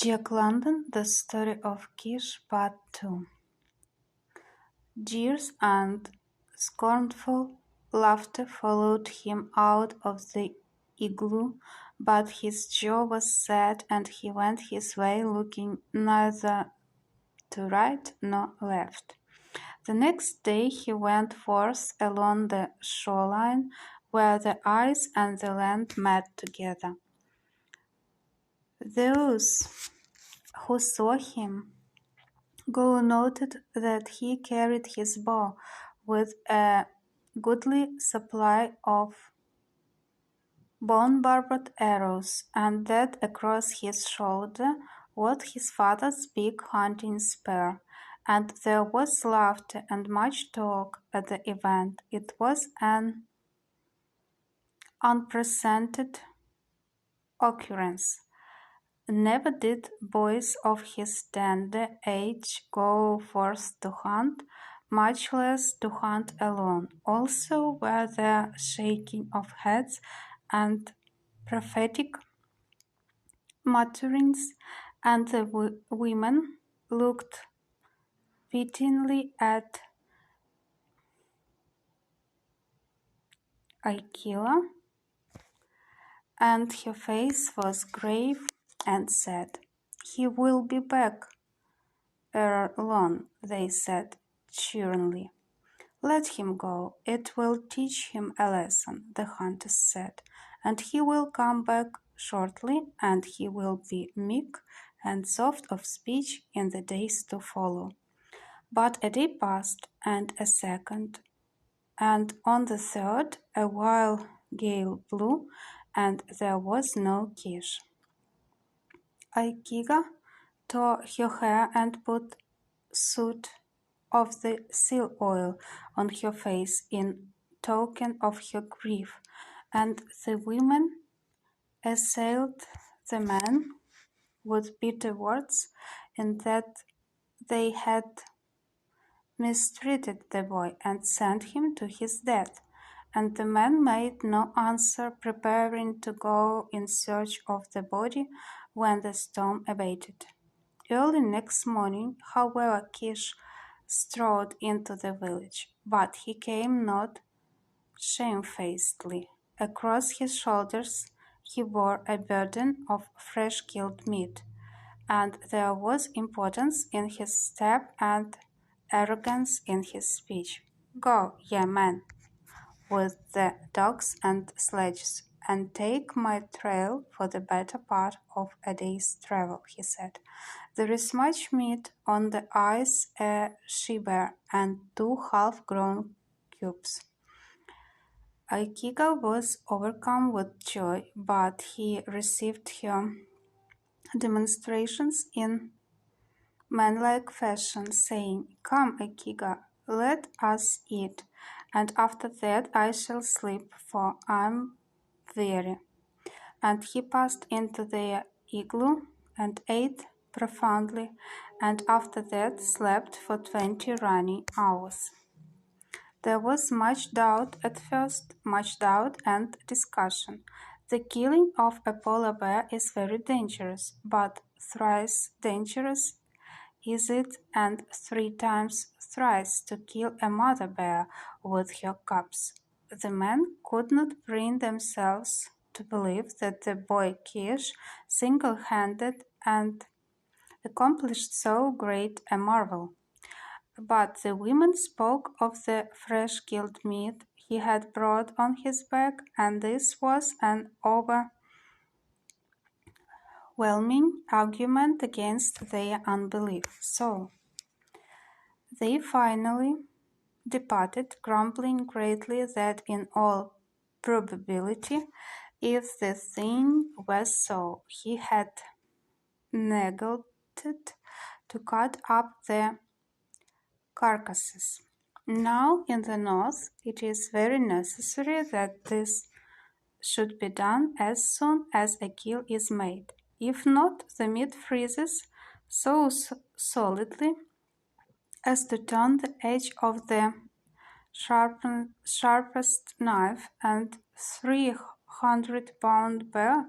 Jack London, The Story of Keesh, Part 2. Jeers and scornful laughter followed him out of the igloo, but his jaw was set, and he went his way, looking neither to right nor left. The next day he went forth along the shoreline, where the ice and the land met together. Those who saw him Go noted that he carried his bow with a goodly supply of bone-barbed arrows, and that across his shoulder was his father's big hunting spear. And there was laughter and much talk at the event. It was an unprecedented occurrence. Never did boys of his tender age go forth to hunt, much less to hunt alone. Also were there shaking of heads and prophetic mutterings, and the women looked pityingly at Aquila, and her face was grave and sad. "He will be back ere long," they said cheerily. "Let him go. It will teach him a lesson," the hunters said, "and he will come back shortly, and he will be meek and soft of speech in the days to follow." But a day passed, and a second, and on the third a wild gale blew, and there was no Keesh. Aikiga tore her hair and put soot of the seal oil on her face in token of her grief, and the women assailed the men with bitter words in that they had mistreated the boy and sent him to his death. And the men made no answer, preparing to go in search of the body when the storm abated. Early next morning, however, Keesh strode into the village, but he came not shamefacedly. Across his shoulders he bore a burden of fresh-killed meat, and there was importance in his step and arrogance in his speech. "Go, ye men, with the dogs and sledges, and take my trail for the better part of a day's travel," he said. "There is much meat on the ice, a she-bear, and 2 half-grown cubs." Aikiga was overcome with joy, but he received her demonstrations in manlike fashion, saying, "Come, Aikiga, let us eat, and after that I shall sleep, for I am weary." And he passed into their igloo and ate profoundly, and after that slept for 20 running hours. There was much doubt at first, much doubt and discussion. The killing of a polar bear is very dangerous, but thrice dangerous is it, and 3 times thrice, to kill a mother bear with her cubs. The men could not bring themselves to believe that the boy Keesh single-handed and accomplished so great a marvel. But the women spoke of the fresh-killed meat he had brought on his back, and this was an overwhelming argument against their unbelief. So they finally departed, grumbling greatly that in all probability, if the thing was so, he had neglected to cut up the carcasses. Now in the north it is very necessary that this should be done as soon as a kill is made. If not, the meat freezes so solidly as to turn the edge of the sharpest knife, and 300-pound bear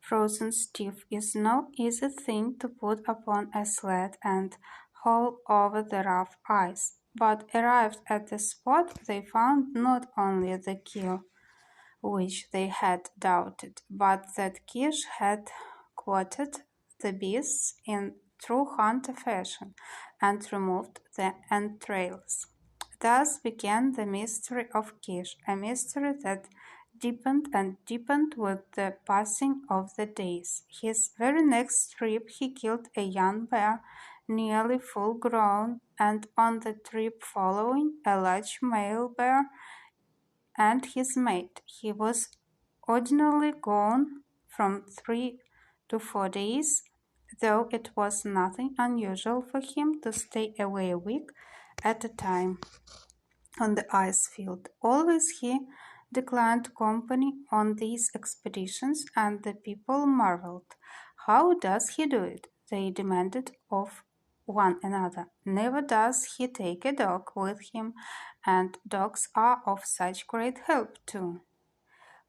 frozen stiff is no easy thing to put upon a sled and haul over the rough ice. But arrived at the spot, they found not only the kill, which they had doubted, but that Keesh had quartered the beasts in true hunter fashion and removed the entrails. Thus began the mystery of Kish, a mystery that deepened and deepened with the passing of the days. His very next trip he killed a young bear, nearly full grown, and on the trip following a large male bear and his mate. He was ordinarily gone from 3 to 4 days, though it was nothing unusual for him to stay away a week at a time on the ice field. Always he declined company on these expeditions, and the people marveled. How does he do it? They demanded of one another. Never does he take a dog with him, and dogs are of such great help too.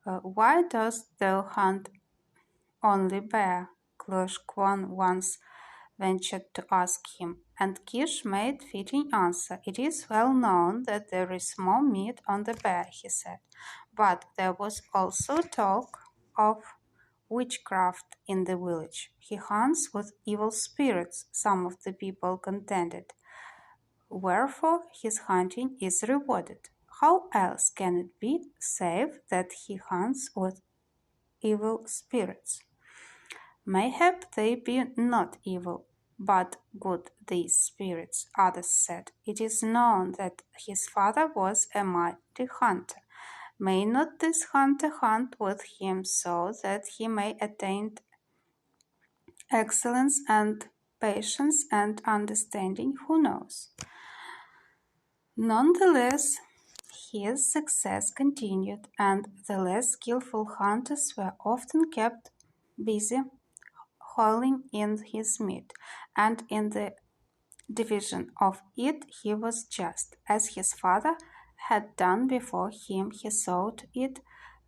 Why dost thou hunt only bear? Kloshkwan once ventured to ask him, and Kish made fitting answer. It is well known that there is more meat on the bear, he said, but there was also talk of witchcraft in the village. He hunts with evil spirits, some of the people contended, wherefore his hunting is rewarded. How else can it be save that he hunts with evil spirits? Mayhap they be not evil, but good these spirits, others said. It is known that his father was a mighty hunter. May not this hunter hunt with him so that he may attain excellence and patience and understanding? Who knows? Nonetheless, his success continued, and the less skillful hunters were often kept busy hauling in his meat, and in the division of it he was just. As his father had done before him, he saw to it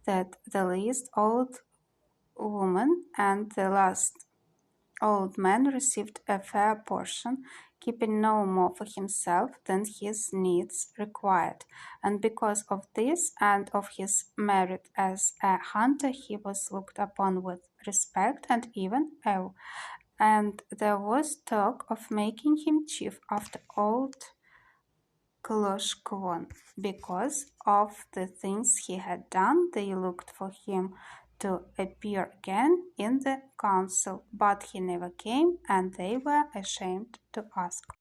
that the least old woman and the last old man received a fair portion, keeping no more for himself than his needs required. And because of this and of his merit as a hunter, he was looked upon with respect and even awe. And there was talk of making him chief after old Kloshkvon. Because of the things he had done, they looked for him to appear again in the council, but he never came, and they were ashamed to ask.